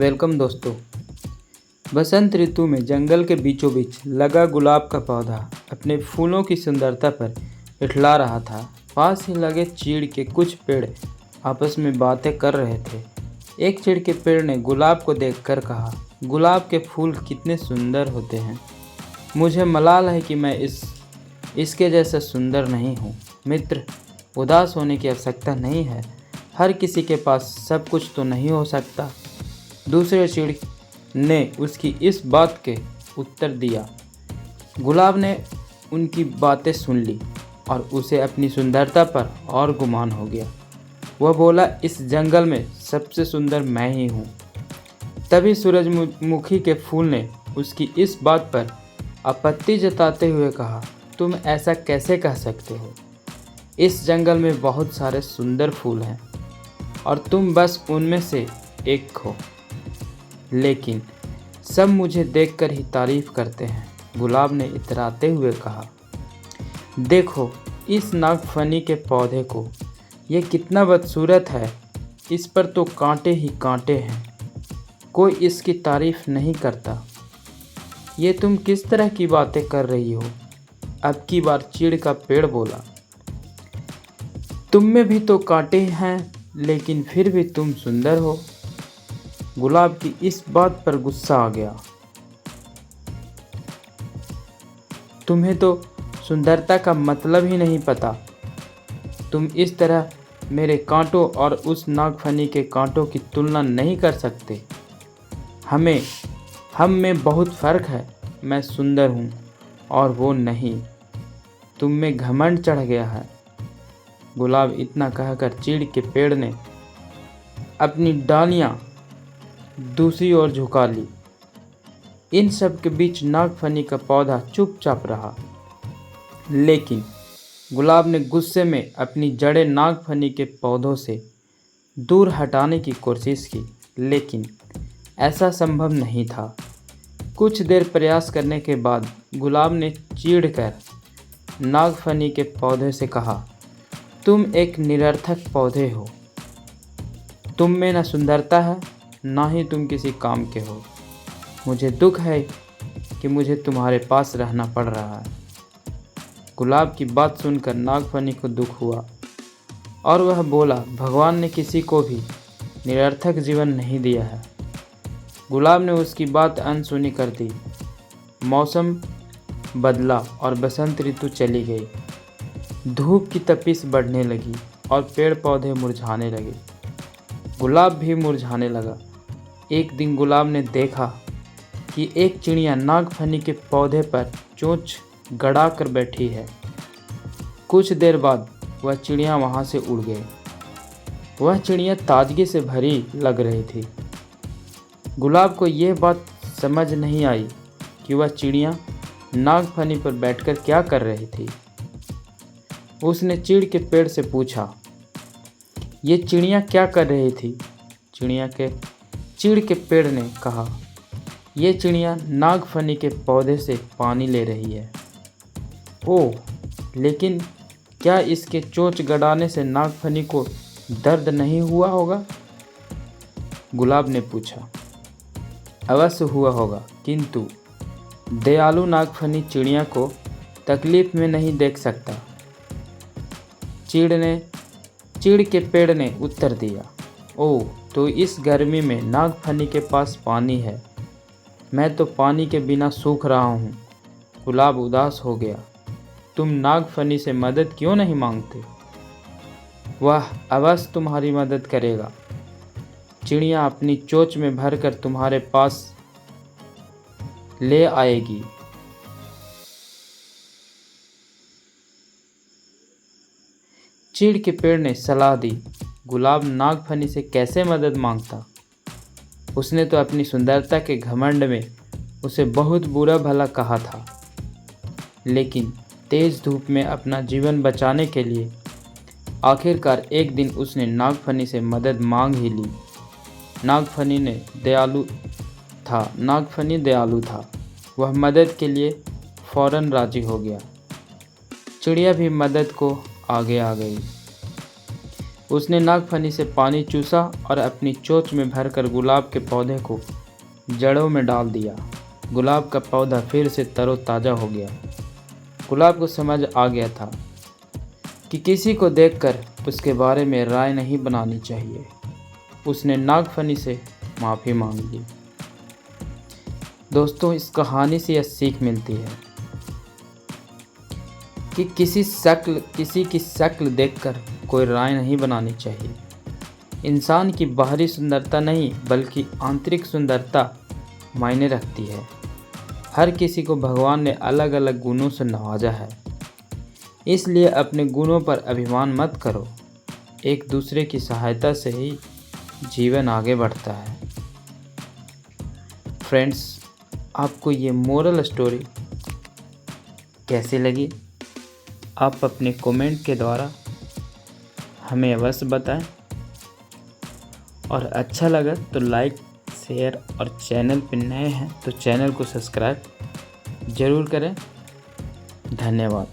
Welcome दोस्तों। बसंत ऋतु में जंगल के बीचों बीच लगा गुलाब का पौधा अपने फूलों की सुंदरता पर इठला रहा था। पास ही लगे चीड़ के कुछ पेड़ आपस में बातें कर रहे थे। एक चीड़ के पेड़ ने गुलाब को देखकर कहा, गुलाब के फूल कितने सुंदर होते हैं। मुझे मलाल है कि मैं इसके जैसा सुंदर नहीं हूँ। मित्र, उदास होने की आवश्यकता नहीं है। हर किसी के पास सब कुछ तो नहीं हो सकता। दूसरे चीड़ ने उसकी इस बात के उत्तर दिया। गुलाब ने उनकी बातें सुन ली और उसे अपनी सुंदरता पर और गुमान हो गया। वह बोला, इस जंगल में सबसे सुंदर मैं ही हूँ। तभी सूरजमुखी के फूल ने उसकी इस बात पर आपत्ति जताते हुए कहा, तुम ऐसा कैसे कह सकते हो? इस जंगल में बहुत सारे सुंदर फूल हैं और तुम बस उनमें से एक हो, लेकिन सब मुझे देखकर ही तारीफ करते हैं। गुलाब ने इतराते हुए कहा, देखो इस नागफनी के पौधे को, ये कितना बदसूरत है। इस पर तो कांटे ही कांटे हैं, कोई इसकी तारीफ नहीं करता। ये तुम किस तरह की बातें कर रही हो? अब की बार चीड़ का पेड़ बोला, तुम में भी तो कांटे हैं, लेकिन फिर भी तुम सुंदर हो। गुलाब की इस बात पर गुस्सा आ गया। तुम्हें तो सुंदरता का मतलब ही नहीं पता। तुम इस तरह मेरे कांटों और उस नागफनी के कांटों की तुलना नहीं कर सकते। हम में बहुत फर्क है। मैं सुंदर हूँ और वो नहीं। तुम में घमंड चढ़ गया है। गुलाब इतना कहकर चीड़ के पेड़ ने अपनी डालियाँ दूसरी ओर झुका ली। इन सब के बीच नागफनी का पौधा चुपचाप रहा, लेकिन गुलाब ने गुस्से में अपनी जड़ें नागफनी के पौधों से दूर हटाने की कोशिश की, लेकिन ऐसा संभव नहीं था। कुछ देर प्रयास करने के बाद गुलाब ने चीढ़कर नागफनी के पौधे से कहा, तुम एक निरर्थक पौधे हो। तुम में न सुंदरता है, ना ही तुम किसी काम के हो। मुझे दुख है कि मुझे तुम्हारे पास रहना पड़ रहा है। गुलाब की बात सुनकर नागफनी को दुख हुआ और वह बोला, भगवान ने किसी को भी निरर्थक जीवन नहीं दिया है। गुलाब ने उसकी बात अनसुनी कर दी। मौसम बदला और बसंत ऋतु चली गई। धूप की तपिश बढ़ने लगी और पेड़ पौधे मुरझाने लगे। गुलाब भी मुरझाने लगा। एक दिन गुलाब ने देखा कि एक चिड़िया नागफनी के पौधे पर चोंच गड़ा कर बैठी है। कुछ देर बाद वह चिड़िया वहाँ से उड़ गई। वह चिड़िया ताजगी से भरी लग रही थी। गुलाब को यह बात समझ नहीं आई कि वह चिड़िया नागफनी पर बैठकर क्या कर रही थी। उसने चीड़ के पेड़ से पूछा, ये चिड़िया क्या कर रही थी? चीड़ के पेड़ ने कहा, ये चिड़िया नागफनी के पौधे से पानी ले रही है। ओह, लेकिन क्या इसके चोंच गड़ाने से नागफनी को दर्द नहीं हुआ होगा? गुलाब ने पूछा। अवश्य हुआ होगा, किंतु दयालु नागफनी चिड़िया को तकलीफ में नहीं देख सकता। चीड़ के पेड़ ने उत्तर दिया, ओह, तो इस गर्मी में नागफनी के पास पानी है। मैं तो पानी के बिना सूख रहा हूँ। गुलाब उदास हो गया। तुम नागफनी से मदद क्यों नहीं मांगते? वह अवश्य तुम्हारी मदद करेगा। चिड़िया अपनी चोंच में भरकर तुम्हारे पास ले आएगी। चीड़ के पेड़ ने सलाह दी। गुलाब नागफनी से कैसे मदद मांगता? उसने तो अपनी सुंदरता के घमंड में उसे बहुत बुरा भला कहा था, लेकिन तेज धूप में अपना जीवन बचाने के लिए आखिरकार एक दिन उसने नागफनी से मदद मांग ही ली। नागफनी दयालु था। वह मदद के लिए फौरन राजी हो गया। चिड़िया भी मदद को आगे आ गई। उसने नागफनी से पानी चूसा और अपनी चोंच में भरकर गुलाब के पौधे को जड़ों में डाल दिया। गुलाब का पौधा फिर से तरोताज़ा हो गया। गुलाब को समझ आ गया था कि किसी को देखकर उसके बारे में राय नहीं बनानी चाहिए। उसने नागफनी से माफ़ी मांग ली। दोस्तों, इस कहानी से यह सीख मिलती है कि किसी की शक्ल देखकर कोई राय नहीं बनानी चाहिए। इंसान की बाहरी सुंदरता नहीं बल्कि आंतरिक सुंदरता मायने रखती है। हर किसी को भगवान ने अलग अलग गुणों से नवाजा है, इसलिए अपने गुणों पर अभिमान मत करो। एक दूसरे की सहायता से ही जीवन आगे बढ़ता है। फ्रेंड्स, आपको ये मोरल स्टोरी कैसी लगी? आप अपने कमेंट के द्वारा हमें अवश्य बताएं, और अच्छा लगा तो लाइक, शेयर और चैनल पर नए हैं तो चैनल को सब्सक्राइब ज़रूर करें। धन्यवाद।